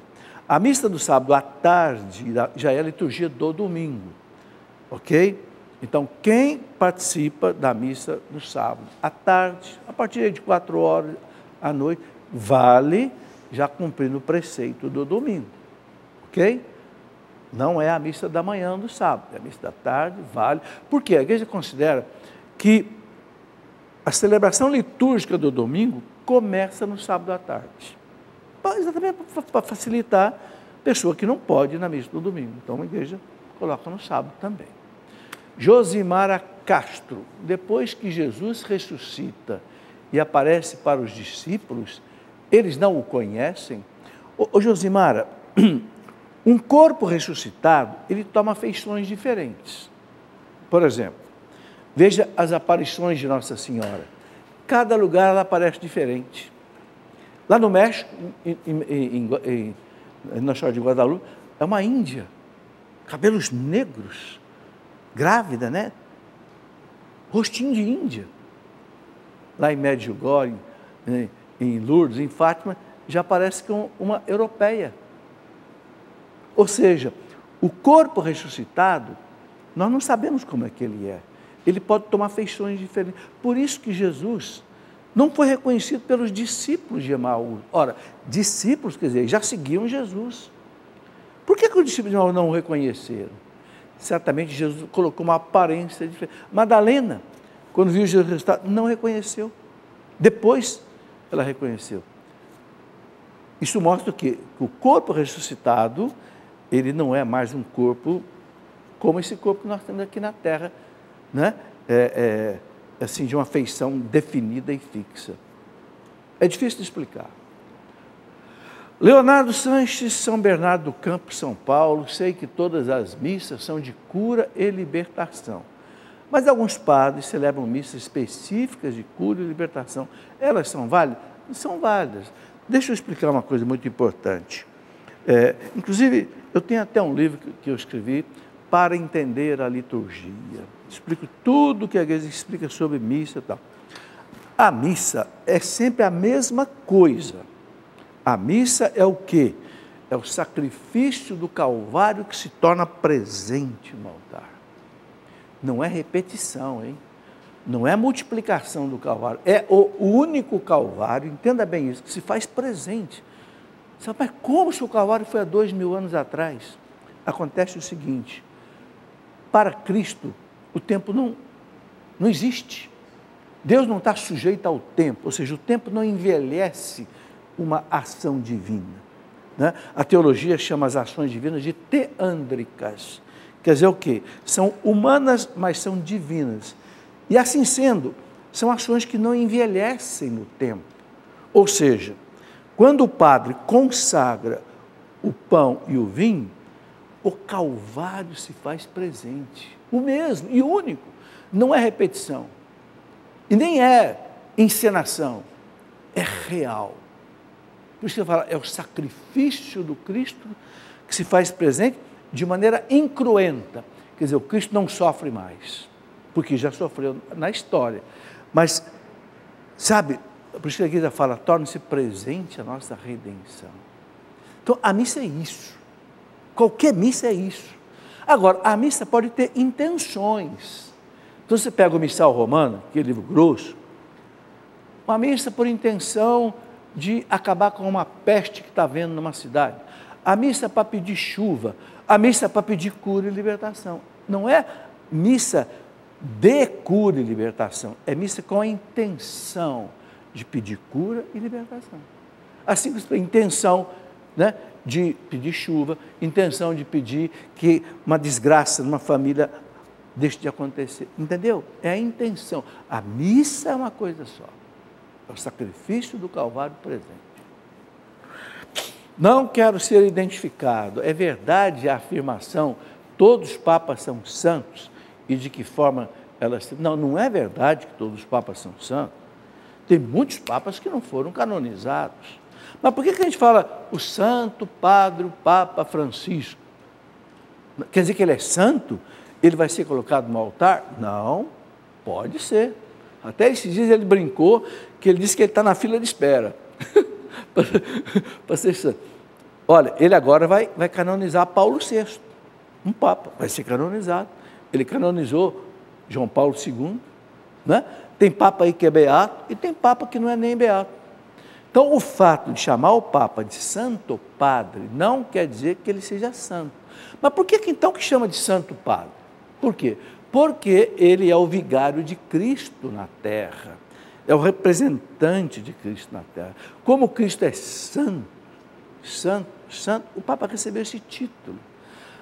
A missa do sábado à tarde já é a liturgia do domingo, ok? Então, quem participa da missa do sábado à tarde, a partir de 4 horas à noite, vale já cumprindo o preceito do domingo, ok? Não é a missa da manhã do sábado, é a missa da tarde, vale. Porque a igreja considera que a celebração litúrgica do domingo começa no sábado à tarde. Exatamente para facilitar a pessoa que não pode ir na missa do domingo. Então a igreja coloca no sábado também. Josimara Castro, depois que Jesus ressuscita e aparece para os discípulos, eles não o conhecem? Ô Josimara, um corpo ressuscitado, ele toma feições diferentes. Por exemplo, veja as aparições de Nossa Senhora. Cada lugar ela aparece diferente. Lá no México, na Chapada de Guadalupe, é uma índia, cabelos negros, grávida, né? Rostinho de índia. Lá em Medjugorje, em Lourdes, em Fátima, já aparece com uma europeia. Ou seja, o corpo ressuscitado, nós não sabemos como é que ele é. Ele pode tomar feições diferentes. Por isso que Jesus não foi reconhecido pelos discípulos de Emaús. Ora, discípulos, quer dizer, já seguiam Jesus. Por que os discípulos de Emaús não o reconheceram? Certamente Jesus colocou uma aparência diferente. Madalena, quando viu Jesus ressuscitado, não reconheceu. Depois, ela reconheceu. Isso mostra que o corpo ressuscitado, ele não é mais um corpo como esse corpo que nós temos aqui na Terra, né? Assim, de uma feição definida e fixa. É difícil de explicar. Leonardo Sanches, São Bernardo do Campo, São Paulo, sei que todas as missas são de cura e libertação, mas alguns padres celebram missas específicas de cura e libertação. Elas são válidas? São válidas. Deixa eu explicar uma coisa muito importante. Inclusive, eu tenho até um livro que eu escrevi para entender a liturgia. Explico tudo o que a igreja explica sobre missa e tal. A missa é sempre a mesma coisa. A missa é o quê? É o sacrifício do Calvário que se torna presente no altar. Não é repetição, hein? Não é multiplicação do Calvário. É o único Calvário, entenda bem isso, que se faz presente. Você fala, mas como se o Calvário foi há 2000 anos atrás? Acontece o seguinte, para Cristo, o tempo não existe. Deus não está sujeito ao tempo, ou seja, o tempo não envelhece uma ação divina, né? A teologia chama as ações divinas de teândricas. Quer dizer o quê? São humanas, mas são divinas. E assim sendo, são ações que não envelhecem no tempo. Ou seja, quando o padre consagra o pão e o vinho, o Calvário se faz presente. O mesmo e único. Não é repetição. E nem é encenação. É real. Por isso que eu falo, é o sacrifício do Cristo que se faz presente de maneira incruenta. Quer dizer, o Cristo não sofre mais, porque já sofreu na história. Mas, sabe, por isso que a igreja fala, torna-se presente a nossa redenção. Então, a missa é isso. Qualquer missa é isso. Agora, a missa pode ter intenções. Então, você pega o Missal Romano, aquele livro grosso, uma missa por intenção de acabar com uma peste que está havendo numa cidade. A missa para pedir chuva, a missa para pedir cura e libertação. Não é missa de cura e libertação, é missa com a intenção de pedir cura e libertação. Assim como a intenção, né, de pedir chuva, intenção de pedir que uma desgraça numa família deixe de acontecer. Entendeu? É a intenção. A missa é uma coisa só. É o sacrifício do Calvário presente. Não quero ser identificado. É verdade a afirmação, todos os papas são santos, e de que forma elas... Não, não é verdade que todos os papas são santos. Tem muitos papas que não foram canonizados. Mas por que a gente fala o Santo Padre, o Papa Francisco? Quer dizer que ele é santo? Ele vai ser colocado no altar? Não, pode ser. Até esses dias ele brincou que ele disse que ele está na fila de espera para ser santo. Olha, ele agora vai canonizar Paulo VI, um Papa, vai ser canonizado. Ele canonizou João Paulo II, né? Tem Papa aí que é beato e tem Papa que não é nem beato. Então, o fato de chamar o Papa de Santo Padre não quer dizer que ele seja santo. Mas por que então que chama de Santo Padre? Por quê? Porque ele é o vigário de Cristo na terra, é o representante de Cristo na terra. Como Cristo é santo, o Papa recebeu esse título.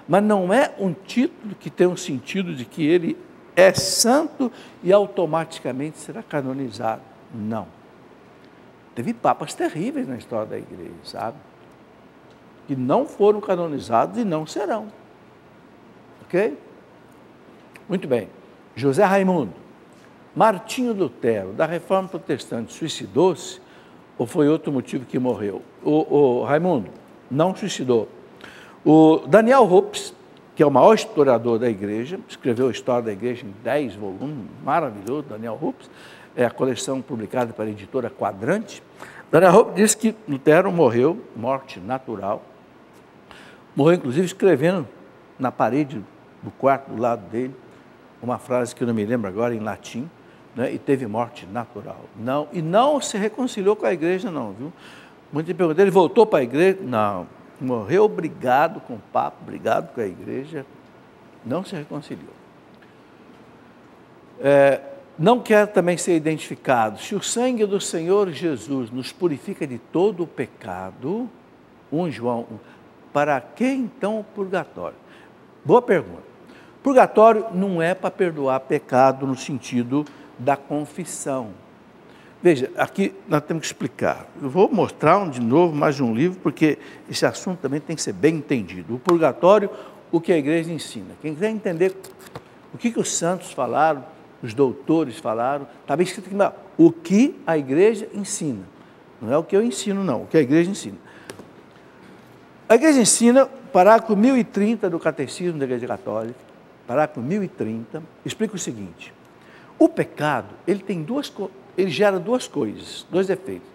Mas não é um título que tem um sentido de que ele é santo e automaticamente será canonizado. Não. Teve papas terríveis na história da igreja, sabe? Que não foram canonizados e não serão. Ok? Muito bem. José Raimundo. Martinho Lutero, da Reforma Protestante, suicidou-se ou foi outro motivo que morreu? O Raimundo não suicidou. O Daniel Hopes, que é o maior historiador da igreja, escreveu a história da igreja em 10 volumes, maravilhoso, Daniel Hopes, é a coleção publicada pela editora Quadrante. Daniel Hopes diz que Lutero morreu, morte natural, morreu inclusive escrevendo na parede do quarto do lado dele, uma frase que eu não me lembro agora, em latim, né, e teve morte natural. Não, e não se reconciliou com a igreja não, viu? Muita gente perguntou, ele voltou para a igreja? Não, morreu brigado com o Papa, brigado com a igreja, não se reconciliou. Não quer também ser identificado. Se o sangue do Senhor Jesus nos purifica de todo o pecado, 1 João, para que então o purgatório? Boa pergunta. Purgatório não é para perdoar pecado no sentido da confissão. Veja, aqui nós temos que explicar. Eu vou mostrar de novo mais um livro, porque esse assunto também tem que ser bem entendido. O purgatório, o que a igreja ensina. Quem quiser entender o que os santos falaram, os doutores falaram, está bem escrito aqui, o que a igreja ensina. Não é o que eu ensino, não, o que a igreja ensina. A igreja ensina, parágrafo 1030 do Catecismo da Igreja Católica, parágrafo 1030, explica o seguinte: o pecado, ele gera duas coisas, dois efeitos,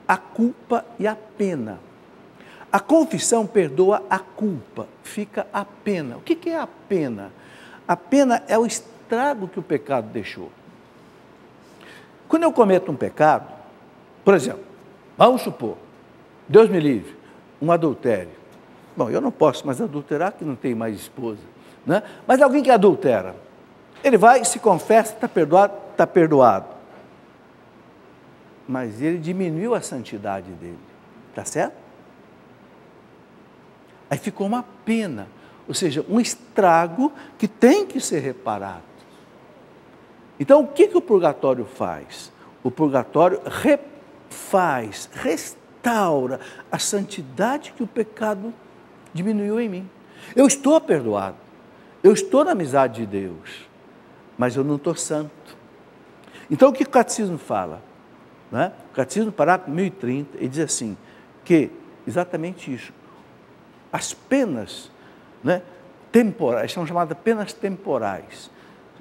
a culpa e a pena. A confissão perdoa a culpa, fica a pena. O que é a pena? A pena é o estrago que o pecado deixou. Quando eu cometo um pecado, por exemplo, vamos supor, Deus me livre, um adultério. Bom, eu não posso mais adulterar, que não tenho mais esposa, né? Mas alguém que adultera, ele vai, se confessa, está perdoado, está perdoado. Mas ele diminuiu a santidade dele, está certo? Aí ficou uma pena, ou seja, um estrago que tem que ser reparado. Então, o que o purgatório faz? O purgatório refaz, restaura a santidade que o pecado diminuiu em mim. Eu estou perdoado, eu estou na amizade de Deus, mas eu não estou santo. Então, o que o catecismo fala? Né? O catecismo, parágrafo 1030, ele diz assim, que exatamente isso, as penas, né, temporais, são chamadas penas temporais,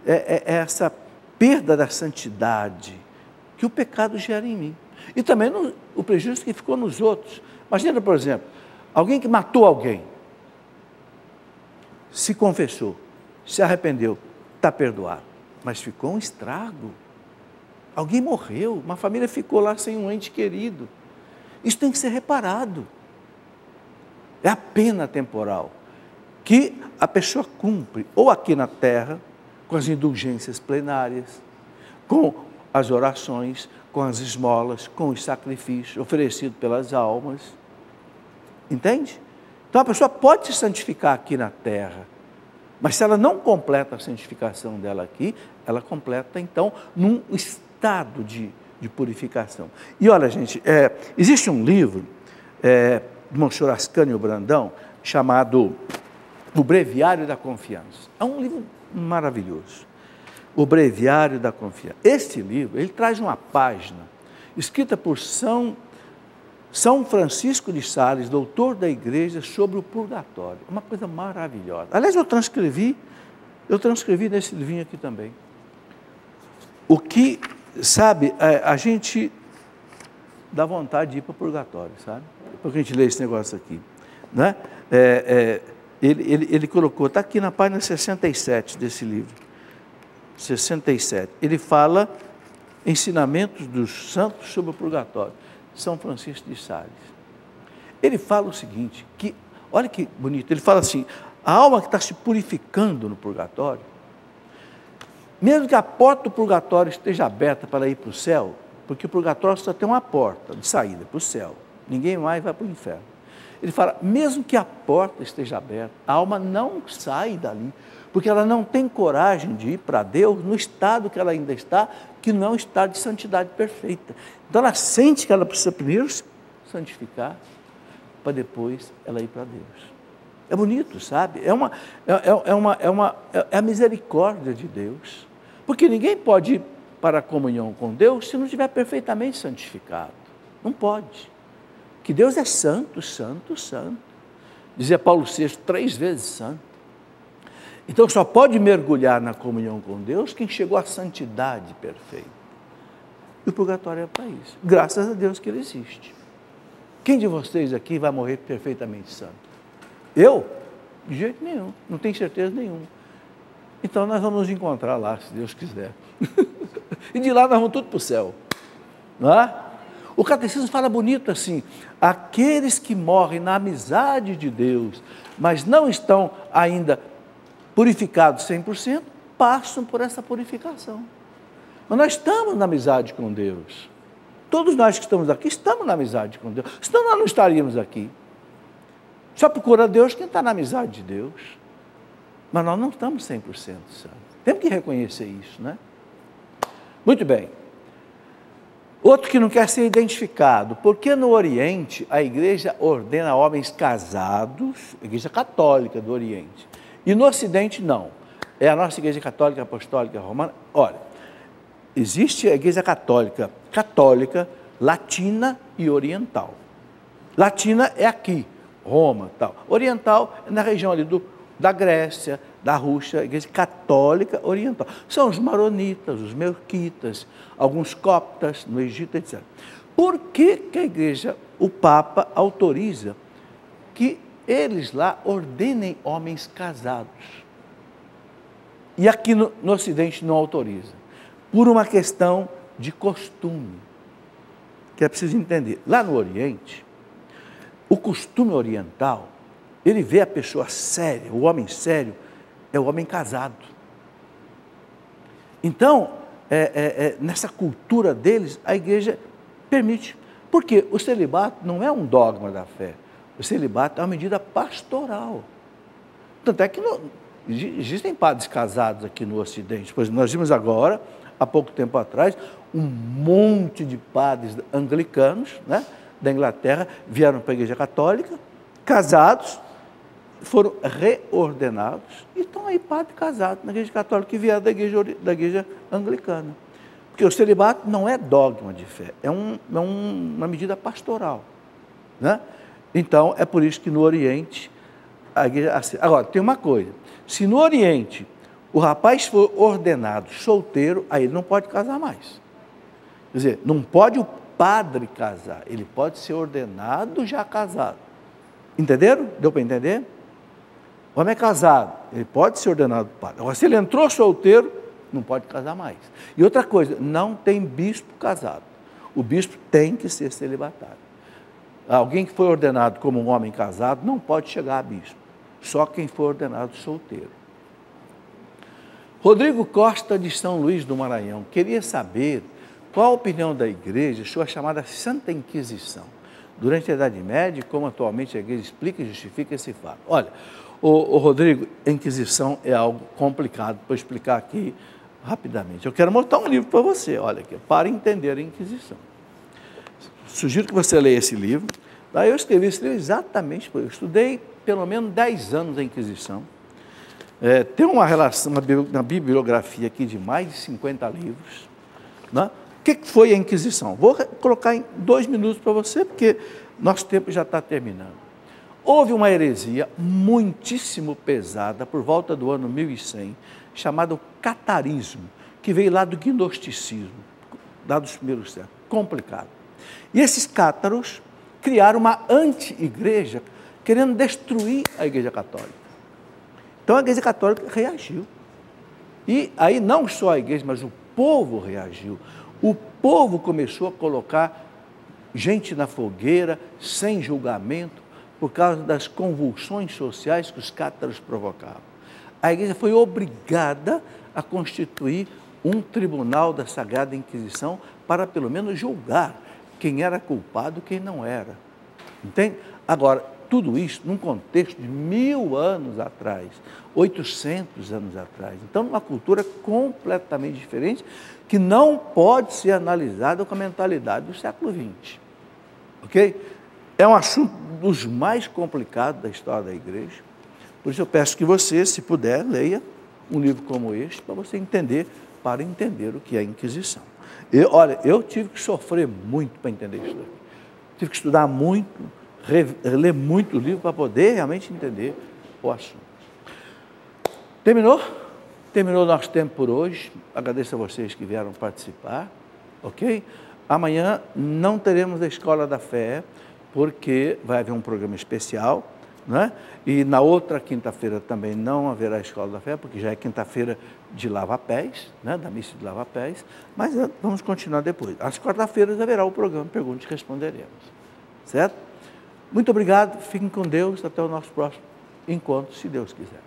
é essa perda da santidade que o pecado gera em mim. E também o prejuízo que ficou nos outros. Imagina, por exemplo, alguém que matou alguém, se confessou, se arrependeu, está perdoado, mas ficou um estrago. Alguém morreu, uma família ficou lá sem um ente querido. Isso tem que ser reparado. É a pena temporal que a pessoa cumpre, ou aqui na terra, com as indulgências plenárias, com as orações, com as esmolas, com os sacrifícios oferecidos pelas almas. Entende? Então a pessoa pode se santificar aqui na terra, mas se ela não completa a santificação dela aqui, ela completa então num estado de purificação. E olha, gente, existe um livro de Monsenhor Ascânio Brandão, chamado O Breviário da Confiança. É um livro maravilhoso. O Breviário da Confiança. Este livro, ele traz uma página escrita por São São Francisco de Sales, doutor da igreja, sobre o purgatório. Uma coisa maravilhosa. Aliás, eu transcrevi nesse livrinho aqui também. O que, sabe, a gente dá vontade de ir para o purgatório, sabe? Depois que a gente lê esse negócio aqui. Né? Ele colocou, está aqui na página 67 desse livro. 67. Ele fala ensinamentos dos santos sobre o purgatório. São Francisco de Sales. Ele fala o seguinte, que, olha que bonito, ele fala assim, a alma que está se purificando no purgatório, mesmo que a porta do purgatório esteja aberta para ir para o céu, porque o purgatório só tem uma porta de saída para o céu, ninguém mais vai para o inferno. Ele fala, mesmo que a porta esteja aberta, a alma não sai dali, porque ela não tem coragem de ir para Deus no estado que ela ainda está, que não é um estado de santidade perfeita. Então ela sente que ela precisa primeiro se santificar, para depois ela ir para Deus. É bonito, sabe? É a misericórdia de Deus. Porque ninguém pode ir para a comunhão com Deus se não estiver perfeitamente santificado. Não pode. Que Deus é santo, santo, santo. Dizia Paulo VI, 3 vezes santo. Então só pode mergulhar na comunhão com Deus quem chegou à santidade perfeita. E o purgatório é para isso. Graças a Deus que ele existe. Quem de vocês aqui vai morrer perfeitamente santo? Eu? De jeito nenhum. Não tenho certeza nenhuma. Então nós vamos nos encontrar lá, se Deus quiser. E de lá nós vamos tudo para o céu. Não é? O catecismo fala bonito assim, aqueles que morrem na amizade de Deus, mas não estão ainda purificados 100%, passam por essa purificação. Mas nós estamos na amizade com Deus. Todos nós que estamos aqui estamos na amizade com Deus. Senão nós não estaríamos aqui. Só procura Deus quem está na amizade de Deus. Mas nós não estamos 100% santos. Temos que reconhecer isso, né? Muito bem. Outro que não quer ser identificado, porque no Oriente a igreja ordena homens casados, a igreja católica do Oriente, e no Ocidente não. É a nossa igreja católica apostólica romana. Olha, existe a igreja católica, latina e oriental. Latina é aqui, Roma, tal. Oriental é na região ali da Grécia, da Rússia, a igreja católica oriental. São os maronitas, os melquitas, alguns coptas no Egito, etc. Por que a igreja, o Papa, autoriza que eles lá ordenem homens casados? E aqui no Ocidente não autoriza. Por uma questão de costume, que é preciso entender. Lá no Oriente, o costume oriental, ele vê a pessoa séria, o homem sério, é o homem casado. Então, nessa cultura deles, a igreja permite. Porque o celibato não é um dogma da fé. O celibato é uma medida pastoral. Tanto é que existem padres casados aqui no Ocidente. Pois nós vimos agora, há pouco tempo atrás, um monte de padres anglicanos, né, da Inglaterra, vieram para a igreja católica, casados, foram reordenados e estão aí padres casados na igreja católica que vieram da igreja anglicana. Porque o celibato não é dogma de fé, é uma medida pastoral. Né? Então, é por isso que no Oriente, a igreja... Agora, tem uma coisa, se no Oriente o rapaz for ordenado solteiro, aí ele não pode casar mais. Quer dizer, não pode o padre casar, ele pode ser ordenado já casado. Entenderam? Deu para entender? O homem é casado, ele pode ser ordenado padre. Agora, se ele entrou solteiro, não pode casar mais. E outra coisa, não tem bispo casado. O bispo tem que ser celibatário. Alguém que foi ordenado como um homem casado não pode chegar a bispo. Só quem foi ordenado solteiro. Rodrigo Costa, de São Luís do Maranhão, queria saber qual a opinião da igreja sobre a chamada Santa Inquisição. Durante a Idade Média, como atualmente a igreja explica e justifica esse fato. Olha, o Rodrigo, a Inquisição é algo complicado para explicar aqui rapidamente. Eu quero mostrar um livro para você, olha aqui, para entender a Inquisição. Sugiro que você leia esse livro. Daí eu escrevi esse livro exatamente por isso. Eu estudei pelo menos 10 anos a Inquisição. Tem uma relação, uma bibliografia aqui de mais de 50 livros. Né? que foi a Inquisição? Vou colocar em 2 minutos para você, porque nosso tempo já está terminando. Houve uma heresia muitíssimo pesada por volta do ano 1100, chamado catarismo, que veio lá do gnosticismo, lá dos primeiros séculos. Complicado. E esses cátaros criaram uma anti-igreja, querendo destruir a Igreja Católica. Então a Igreja Católica reagiu. E aí não só a igreja, mas o povo reagiu. O povo começou a colocar gente na fogueira, sem julgamento, por causa das convulsões sociais que os cátaros provocavam. A igreja foi obrigada a constituir um tribunal da Sagrada Inquisição para pelo menos julgar quem era culpado e quem não era. Entende? Agora, tudo isso num contexto de 1000 anos atrás, 800 anos atrás. Então, uma cultura completamente diferente, que não pode ser analisada com a mentalidade do século XX. Ok? É um assunto dos mais complicados da história da igreja. Por isso eu peço que você, se puder, leia um livro como este, para você entender, para entender o que é a Inquisição. Olha, eu tive que sofrer muito para entender isso daqui. Tive que estudar muito, ler muito o livro para poder realmente entender o assunto. Terminou? Terminou o nosso tempo por hoje. Agradeço a vocês que vieram participar, ok? Amanhã não teremos a Escola da Fé, porque vai haver um programa especial, né? E na outra quinta-feira também não haverá a Escola da Fé, porque já é quinta-feira de lava-pés, né? Da missa de lava-pés, mas vamos continuar depois. Às quarta-feiras haverá o programa Pergunte e Responderemos, certo? Muito obrigado, fiquem com Deus, até o nosso próximo encontro, se Deus quiser.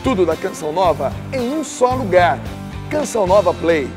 Tudo da Canção Nova em um só lugar. Canção Nova Play.